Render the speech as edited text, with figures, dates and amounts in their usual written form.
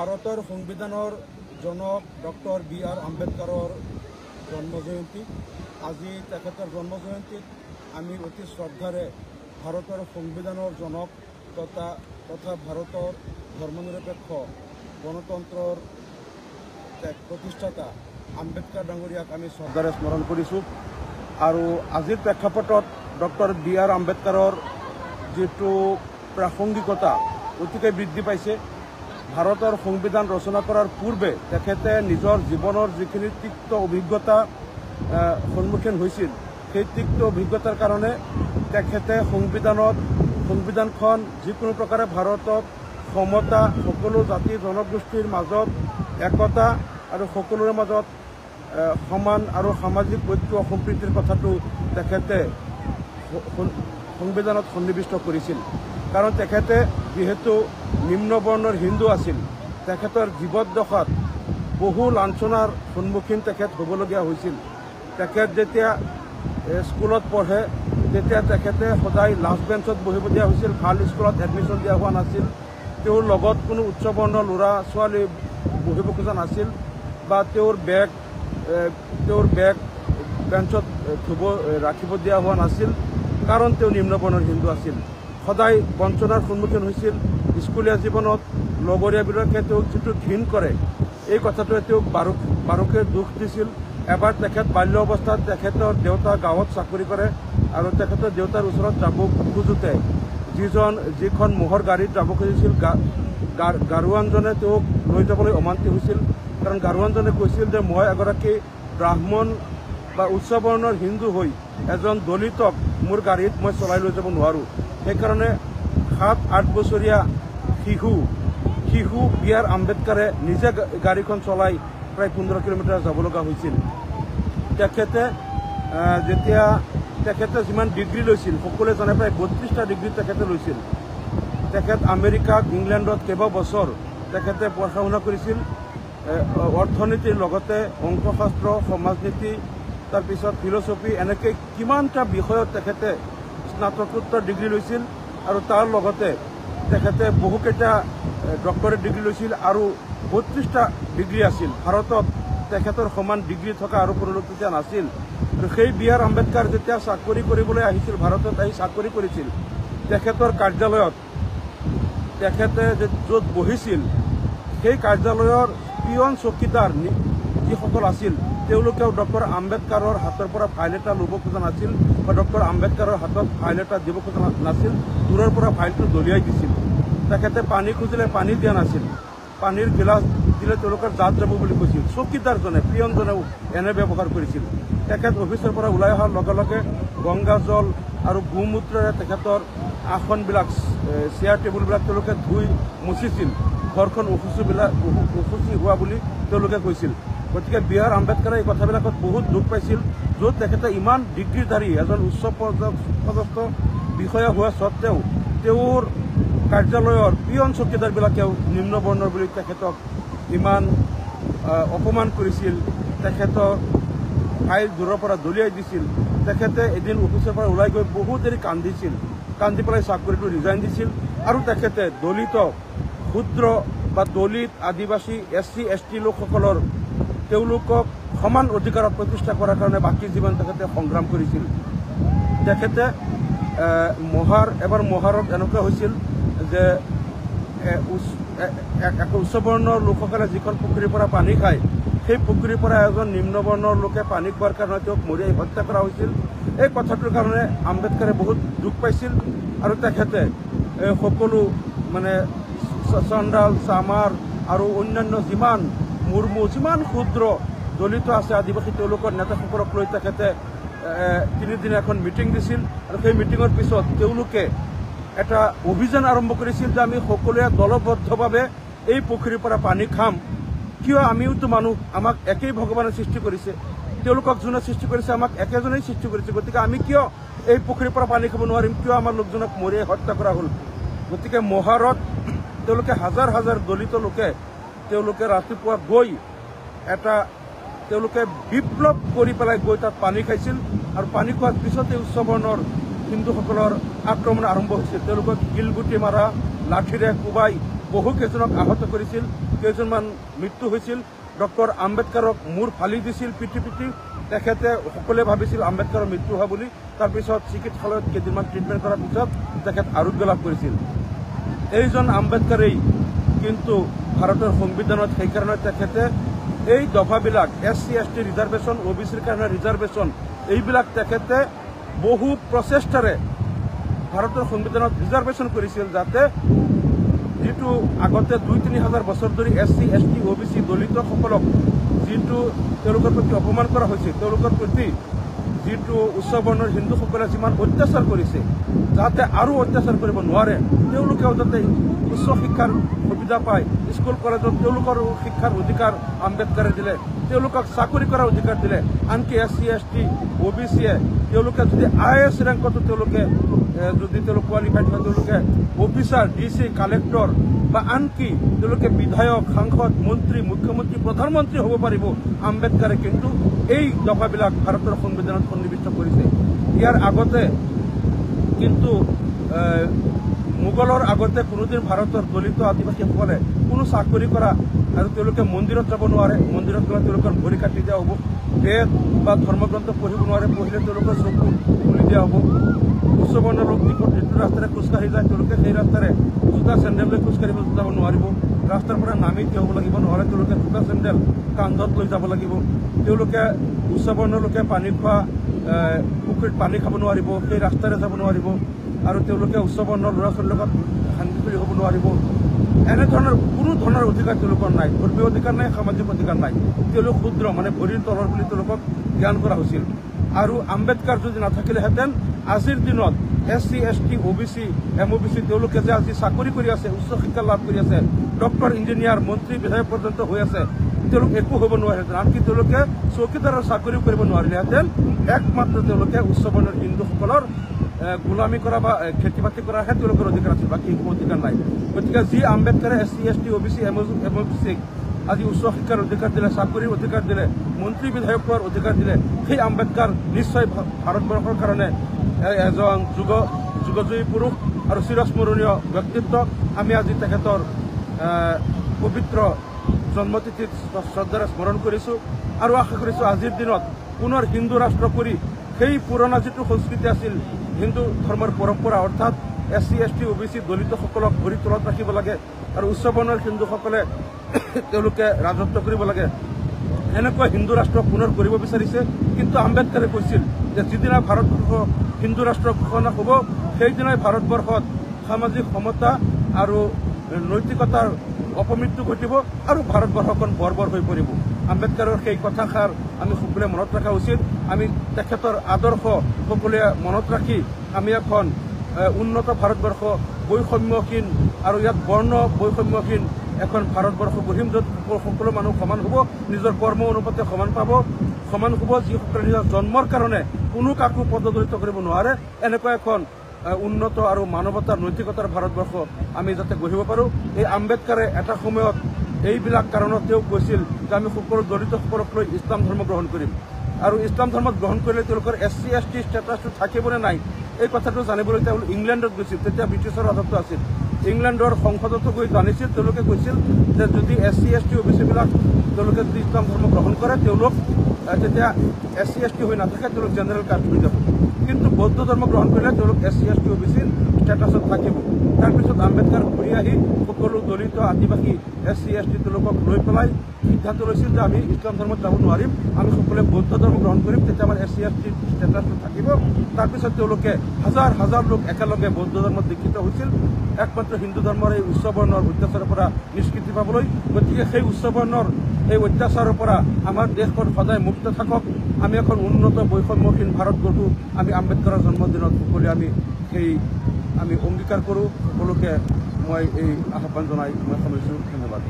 ভাৰতৰ সংবিধানৰ জনক ডক্টৰ B.R. আম্বেদকাৰৰ জন্ম জয়ন্তী। আজি তেখেতৰ জন্ম জয়ন্তীত আমি অতি শ্ৰদ্ধাৰে ভাৰতৰ সংবিধানৰ জনক তথা ভাৰতৰ ধৰ্মনিৰপেক্ষ গণতন্ত্ৰৰ প্ৰতিষ্ঠাতা আম্বেদকাৰ ডাঙৰীয়াক আমি শ্ৰদ্ধাৰে স্মৰণ কৰিছোঁ। আৰু আজিৰ প্ৰেক্ষাপটত ডক্টৰ B.R. আম্বেদকাৰৰ যিটো প্ৰাসংগিকতা অতিকে বৃদ্ধি পাইছে। ভাৰতৰ সংবিধান ৰচনা কৰাৰ পূৰ্বে তেখেতে নিজৰ জীৱনৰ যিখিনি তিক্ত অভিজ্ঞতা সন্মুখীন হৈছিল, সেই তিক্ত অভিজ্ঞতাৰ কাৰণে তেখেতে সংবিধানখন যিকোনো প্ৰকাৰে ভাৰতত সমতা, সকলো জাতি জনগোষ্ঠীৰ মাজত একতা আৰু সকলোৰে মাজত সমান আৰু সামাজিক ঐক্য সম্প্ৰীতিৰ কথাটো তেখেতে সংবিধানত সন্নিৱিষ্ট কৰিছিল। কাৰণ তেখেতে যিহেতু নিম্ন বৰ্ণৰ হিন্দু আছিল, তেখেতৰ জীৱদশাত বহু লাঞ্ছনাৰ সন্মুখীন তেখেত হ'বলগীয়া হৈছিল। তেখেত যেতিয়া স্কুলত পঢ়ে তেতিয়া তেখেতে সদায় লাষ্ট বেঞ্চত বহিব দিয়া হৈছিল। ভাল স্কুলত এডমিশ্যন দিয়া হোৱা নাছিল। তেওঁৰ লগত কোনো উচ্চ বৰ্ণৰ ল'ৰা ছোৱালী বহিব খোজা নাছিল বা তেওঁৰ বেগ বেঞ্চত ৰাখিব দিয়া হোৱা নাছিল, কাৰণ তেওঁ নিম্ন বৰ্ণৰ হিন্দু আছিল। সদায় বঞ্চনাৰ সন্মুখীন হৈছিল। স্কুলীয়া জীৱনত লগৰীয়াবিলাকে তেওঁক যিটো ঘৃণ কৰে, এই কথাটোৱে তেওঁক বাৰুকে দুখ দিছিল। এবাৰ তেখেত বাল্য অৱস্থাত তেখেতৰ দেউতা গাঁৱত চাকৰি কৰে আৰু তেখেতৰ দেউতাৰ ওচৰত যাব খোজোতে যিখন মহৰ গাড়ীত যাব খুজিছিল, গাৰোৱানজনে তেওঁক লৈ যাবলৈ অমান্তি হৈছিল। কাৰণ গাৰোৱানজনে কৈছিল যে মই এগৰাকী ব্ৰাহ্মণ বা উচ্চ বৰ্ণৰ হিন্দু হৈ এজন দলিতক মোৰ গাড়ীত মই চলাই লৈ যাব নোৱাৰোঁ। সেইকাৰণে 7-8 বছৰীয়া শিশু B.R. আম্বেদকাৰে নিজে গাড়ীখন চলাই প্ৰায় 15 কিলোমিটাৰ যাব লগা হৈছিল। তেখেতে যিমান ডিগ্ৰী লৈছিল সকলোৱে জানে, প্ৰায় 32টা ডিগ্ৰী তেখেতে লৈছিল। তেখেত আমেৰিকা, ইংলেণ্ডত কেইবাবছৰ তেখেতে পঢ়া শুনা কৰিছিল। অৰ্থনীতিৰ লগতে অংকশাস্ত্ৰ, সমাজনীতি, তাৰপিছত ফিলচফি, এনেকৈ কিমানটা বিষয়ত তেখেতে স্নাতকোত্তৰ ডিগ্ৰী লৈছিল। আৰু তাৰ লগতে তেখেতে বহুকেইটা ডক্টৰেট ডিগ্ৰী লৈছিল আৰু 32টা ডিগ্ৰী আছিল। ভাৰতত তেখেতৰ সমান ডিগ্ৰী থকা আৰু কোনো লোক তেতিয়া নাছিল। সেই B.R. আম্বেদকাৰ যেতিয়া চাকৰি কৰিবলৈ আহিছিল, ভাৰতত আহি চাকৰি কৰিছিল, তেখেতৰ কাৰ্যালয়ত তেখেতে য'ত বহিছিল সেই কাৰ্যালয়ৰ পিয়ন চকীদাৰ যিসকল আছিল, তেওঁলোকেও ডক্টৰ আম্বেদকাৰৰ হাতৰ পৰা ফাইল এটা ল'ব খোজা নাছিল বা ডক্টৰ আম্বেদকাৰৰ হাতত ফাইল এটা দিব খোজা নাছিল। দূৰৰ পৰা ফাইলটো দলিয়াই দিছিল। তেখেতে পানী খুজিলে পানী দিয়া নাছিল। পানীৰ গিলাচ দিলে তেওঁলোকৰ জাত যাব বুলি কৈছিল। চকীদাৰজনে, পিয়নজনেও এনে ব্যৱহাৰ কৰিছিল। তেখেত অফিচৰ পৰা ওলাই অহাৰ লগে লগে গংগা জল আৰু গোমূত্ৰেৰে তেখেতৰ আসনবিলাক, চেয়াৰ টেবুলবিলাক তেওঁলোকে ধুই মুচিছিল। ঘৰখন অশুচি হোৱা বুলি তেওঁলোকে কৈছিল। গতিকে B.R. আম্বেদকাৰে এই কথাবিলাকত বহুত দুখ পাইছিল, য'ত তেখেতে ইমান ডিগ্ৰীধাৰী এজন উচ্চ পদস্থ বিষয়া হোৱা স্বত্তেও তেওঁৰ কাৰ্যালয়ৰ পিয়ন চকীদাৰবিলাকেও নিম্ন বৰ্ণৰ বুলি তেখেতক ইমান অপমান কৰিছিল। তেখেতৰ ফাইল দূৰৰ পৰা দলিয়াই দিছিল। তেখেতে এদিন অফিচৰ পৰা ওলাই গৈ বহুত দেৰি কান্দি পেলাই চাকৰিটো ৰিজাইন দিছিল। আৰু তেখেতে দলিত, ক্ষুদ্ৰ বা দলিত, আদিবাসী, SC ST লোকসকলৰ তেওঁলোকক সমান অধিকাৰত প্ৰতিষ্ঠা কৰাৰ কাৰণে বাকী জীৱন তেখেতে সংগ্ৰাম কৰিছিল। তেখেতে এবাৰ মহাৰত এনেকুৱা হৈছিল যে উচ্চ বৰ্ণৰ লোকসকলে যিখন পুখুৰীৰ পৰা পানী খায়, সেই পুখুৰীৰ পৰা এজন নিম্ন বৰ্ণৰ লোকে পানী খোৱাৰ কাৰণে তেওঁক মৰিয়াই হত্যা কৰা হৈছিল। এই কথাটোৰ কাৰণে আম্বেদকাৰে বহুত দুখ পাইছিল। আৰু তেখেতে সকলো চণ্ডাল, চামাৰ আৰু অন্যান্য যিমান মুৰ্মু, যিমান ক্ষুদ্ৰ দলিত আছে, আদিবাসী, তেওঁলোকৰ নেতাসকলক লৈ তেখেতে 3 দিন এখন মিটিং দিছিল। আৰু সেই মিটিঙৰ পিছত তেওঁলোকে এটা অভিযান আৰম্ভ কৰিছিল যে আমি সকলোৱে দলবদ্ধভাৱে এই পুখুৰীৰ পৰা পানী খাম। কিয়? আমিওতো মানুহ, আমাক একেই ভগৱানে সৃষ্টি কৰিছে। তেওঁলোকক যোনে সৃষ্টি কৰিছে আমাক একেজনেই সৃষ্টি কৰিছে। গতিকে আমি কিয় এই পুখুৰীৰ পৰা পানী খাব নোৱাৰিম? কিয় আমাৰ লোকজনক মৰিয়াই হত্যা কৰা হ'ল? গতিকে মহাৰত তেওঁলোকে হাজাৰ হাজাৰ দলিত লোকে তেওঁলোকে ৰাতিপুৱা গৈ তেওঁলোকে বিপ্লৱ কৰি পেলাই গৈ তাত পানী খাইছিল। আৰু পানী খোৱাৰ পিছতে উচ্চ বৰ্ণৰ হিন্দুসকলৰ আক্ৰমণ আৰম্ভ হৈছিল। তেওঁলোকক শিলগুটি মাৰা, লাঠিৰে কোবাই বহুকেইজনক আহত কৰিছিল, কেইজনমান মৃত্যু হৈছিল। ডক্টৰ আম্বেদকাৰক মূৰ ফালি দিছিল পিটি পিটি। তেখেতে সকলোৱে ভাবিছিল আম্বেদকাৰৰ মৃত্যু হোৱা বুলি। তাৰপিছত চিকিৎসালয়ত কেইদিনমান ট্ৰিটমেণ্ট কৰাৰ পিছত তেখেত আৰোগ্য লাভ কৰিছিল। এইজন আম্বেদকাৰেই কিন্তু ভাৰতৰ সংবিধানত সেইকাৰণে তেখেতে এই দফাবিলাক SC ST ৰিজাৰ্ভেশ্যন, OBCৰ কাৰণে ৰিজাৰ্ভেশ্যন, এইবিলাক তেখেতে বহু প্ৰচেষ্টাৰে ভাৰতৰ সংবিধানত ৰিজাৰ্ভেশ্যন কৰিছিল, যাতে যিটো আগতে 2-3 হাজাৰ বছৰ ধৰি SC ST OBC দলিতসকলক যিটো তেওঁলোকৰ প্ৰতি অপমান কৰা হৈছে, তেওঁলোকৰ প্ৰতি যিটো উচ্চ বৰ্ণৰ হিন্দুসকলে যিমান অত্যাচাৰ কৰিছে, যাতে আৰু অত্যাচাৰ কৰিব নোৱাৰে, তেওঁলোকেও যাতে উচ্চ শিক্ষাৰ সুবিধা পায়, স্কুল কলেজত তেওঁলোকৰ শিক্ষাৰ অধিকাৰ আম্বেদকাৰে দিলে, তেওঁলোকক চাকৰি কৰাৰ অধিকাৰ দিলে। আনকি SC ST OBCয়ে তেওঁলোকে যদি IAS ৰেংকতো তেওঁলোকে যদি তেওঁলোক কোৱালিফাইড হয়, তেওঁলোকে অফিচাৰ, DC, কালেক্টৰ বা আনকি তেওঁলোকে বিধায়ক, সাংসদ, মন্ত্ৰী, মুখ্যমন্ত্ৰী, প্ৰধানমন্ত্ৰী হ'ব পাৰিব। আম্বেদকাৰে কিন্তু এই দফাবিলাক ভাৰতৰ সংবিধানত সন্নিৱিষ্ট কৰিছে। ইয়াৰ আগতে কিন্তু মোগলৰ আগতে কোনোদিন ভাৰতৰ দলিত আদিবাসীসকলে কোনো চাকৰি কৰা আৰু তেওঁলোকে মন্দিৰত যাব নোৱাৰে, মন্দিৰত গ'লে তেওঁলোকৰ ভৰি কাটি দিয়া হ'ব, বেদ বা ধৰ্মগ্ৰন্থ পঢ়িব নোৱাৰে, পঢ়িলে তেওঁলোকৰ চকু খুলি দিয়া হ'ব। উচ্চ বৰ্ণৰ লোক যিটো ৰাস্তাৰে খোজকাঢ়ি যায়, তেওঁলোকে সেই ৰাস্তাৰে জোতা চেণ্ডেল লৈ খোজকাঢ়িব যাব নোৱাৰিব, ৰাস্তাৰ পৰা নামি থিয় হ'ব লাগিব, নহ'লে তেওঁলোকে জোতা চেণ্ডেল কান্ধত লৈ যাব লাগিব। তেওঁলোকে উচ্চ বৰ্ণৰ লোকে পানী খোৱা পুখুৰীত পানী খাব নোৱাৰিব, সেই ৰাস্তাৰে যাব নোৱাৰিব, আৰু তেওঁলোকে উচ্চ বৰ্ণৰ ল'ৰা ছোৱালীৰ লগত শান্তিপ্ৰিয় হ'ব নোৱাৰিব। এনেধৰণৰ কোনো ধৰণৰ অধিকাৰ তেওঁলোকৰ নাই, ধৰ্মীয় অধিকাৰ নাই, সামাজিক অধিকাৰ নাই। তেওঁলোক ক্ষুদ্ৰ, মানে ভৰিৰ তলৰ বুলি তেওঁলোকক জ্ঞান কৰা হৈছিল। আৰু আম্বেদকাৰ যদি নাথাকিলেহেঁতেন আজিৰ দিনত SC ST OBC MOBC তেওঁলোকে যে আজি চাকৰি কৰি আছে, উচ্চ শিক্ষা লাভ কৰি আছে, ডক্টৰ, ইঞ্জিনিয়াৰ, মন্ত্ৰী, বিধায়ক পৰ্যন্ত হৈ আছে, তেওঁলোক একো হ'ব নোৱাৰিলেহেঁতেন। আনকি তেওঁলোকে চৌকীদাৰৰ চাকৰিও কৰিব নোৱাৰিলেহেঁতেন। একমাত্ৰ তেওঁলোকে উচ্চ বৰ্ণৰ হিন্দুসকলৰ গোলামী কৰা বা খেতি বাতি কৰাহে তেওঁলোকৰ অধিকাৰ আছিল, বাকী একো অধিকাৰ নাই। গতিকে যি আম্বেদকাৰে SC ST OBC MOBCক আজি উচ্চ শিক্ষাৰ অধিকাৰ দিলে, চাকৰিৰ অধিকাৰ দিলে, মন্ত্ৰী বিধায়ক হোৱাৰ অধিকাৰ দিলে, সেই আম্বেদকাৰ নিশ্চয় ভাৰতবৰ্ষৰ কাৰণে এজন যুগজয়ী পুৰুষ আৰু চিৰস্মৰণীয় ব্যক্তিত্ব। আমি আজি তেখেতৰ পবিত্ৰ জন্মতিথিত শ্ৰদ্ধাৰে স্মৰণ কৰিছোঁ আৰু আশা কৰিছোঁ আজিৰ দিনত পুনৰ হিন্দু ৰাষ্ট্ৰ কৰি সেই পুৰণা যিটো সংস্কৃতি আছিল, হিন্দু ধৰ্মৰ পৰম্পৰা, অৰ্থাৎ SC ST OBC দলিতসকলক ভৰি তলত ৰাখিব লাগে আৰু উচ্চ বৰ্ণৰ হিন্দুসকলে তেওঁলোকে ৰাজত্ব কৰিব লাগে, এনেকুৱা হিন্দু ৰাষ্ট্ৰ পুনৰ কৰিব বিচাৰিছে। কিন্তু আম্বেদকাৰে কৈছিল যে যিদিনা ভাৰতবৰ্ষ হিন্দু ৰাষ্ট্ৰ ঘোষণা হ'ব, সেইদিনাই ভাৰতবৰ্ষত সামাজিক সমতা আৰু নৈতিকতাৰ অপমৃত্যু ঘটিব আৰু ভাৰতবৰ্ষখন বৰ্বৰ হৈ পৰিব। আম্বেদকাৰৰ সেই কথাষাৰ আমি সকলোৱে মনত ৰখা উচিত। আমি তেখেতৰ আদৰ্শ সকলোৱে মনত ৰাখি আমি এখন উন্নত ভাৰতবৰ্ষ, বৈষম্যহীন আৰু ইয়াত বৰ্ণ বৈষম্যহীন এখন ভাৰতবৰ্ষ গঢ়িম, য'ত সকলো মানুহ সমান হ'ব, নিজৰ কৰ্ম অনুপাতে সমান পাব, সমান হ'ব, যিসকলে নিজৰ জন্মৰ কাৰণে কোনো কাকো পদদলিত কৰিব নোৱাৰে। এনেকুৱা এখন উন্নত আৰু মানৱতাৰ নৈতিকতাৰ ভাৰতবৰ্ষ আমি যাতে গঢ়িব পাৰোঁ। এই আম্বেদকাৰে এটা সময়ত এইবিলাক কাৰণত তেওঁ কৈছিল যে আমি সকলো দলিতসকলক লৈ ইছলাম ধৰ্ম গ্ৰহণ কৰিম, আৰু ইছলাম ধৰ্ম গ্ৰহণ কৰিলে তেওঁলোকৰ SC ST ষ্টেটাছটো থাকিবনে নাই এই কথাটো জানিবলৈ তেওঁ ইংলেণ্ডত গৈছিল। তেতিয়া ব্ৰিটিছৰ ৰাজত্ব আছিল। ইংলেণ্ডৰ সংসদতো গৈ জানিছিল, তেওঁলোকে কৈছিল যে যদি SC ST OBCবিলাক তেওঁলোকে যদি ইছলাম ধৰ্ম গ্ৰহণ কৰে, তেওঁলোক তেতিয়া SC ST হৈ নাথাকে, তেওঁলোক জেনেৰেল কাষ্ট হৈ যাব। কিন্তু বৌদ্ধ ধৰ্ম গ্ৰহণ কৰিলে তেওঁলোক SC ST OBCৰ ষ্টেটাছত থাকিব। তাৰপিছত আম্বেদকাৰ ঘূৰি আহি সকলো দলিত আদিবাসী SC ST তেওঁলোকক লৈ পেলাই সিদ্ধান্ত লৈছিল যে আমি ইছলাম ধৰ্মত যাব নোৱাৰিম, আমি সকলোৱে বৌদ্ধ ধৰ্ম গ্ৰহণ কৰিম, তেতিয়া আমাৰ SC ST ষ্টেটাছটো থাকিব। তাৰপিছত তেওঁলোকে হাজাৰ হাজাৰ লোক একেলগে বৌদ্ধ ধৰ্মত দীক্ষিত হৈছিল, একমাত্ৰ হিন্দু ধৰ্মৰ এই উচ্চ বৰ্ণৰ অত্যাচাৰৰ পৰা নিষ্কৃতি পাবলৈ। গতিকে সেই উচ্চ বৰ্ণৰ এই অত্যাচাৰৰ পৰা আমাৰ দেশখন সদায় মুক্ত থাকক, আমি এখন উন্নত বৈষম্যহীন ভাৰত গঢ়ো। আমি আম্বেদকাৰৰ জন্মদিনত সকলোৱে আমি অংগীকাৰ কৰোঁ। সকলোকে মই এই আহ্বান জনাই মই সামৰিছোঁ। ধন্যবাদ।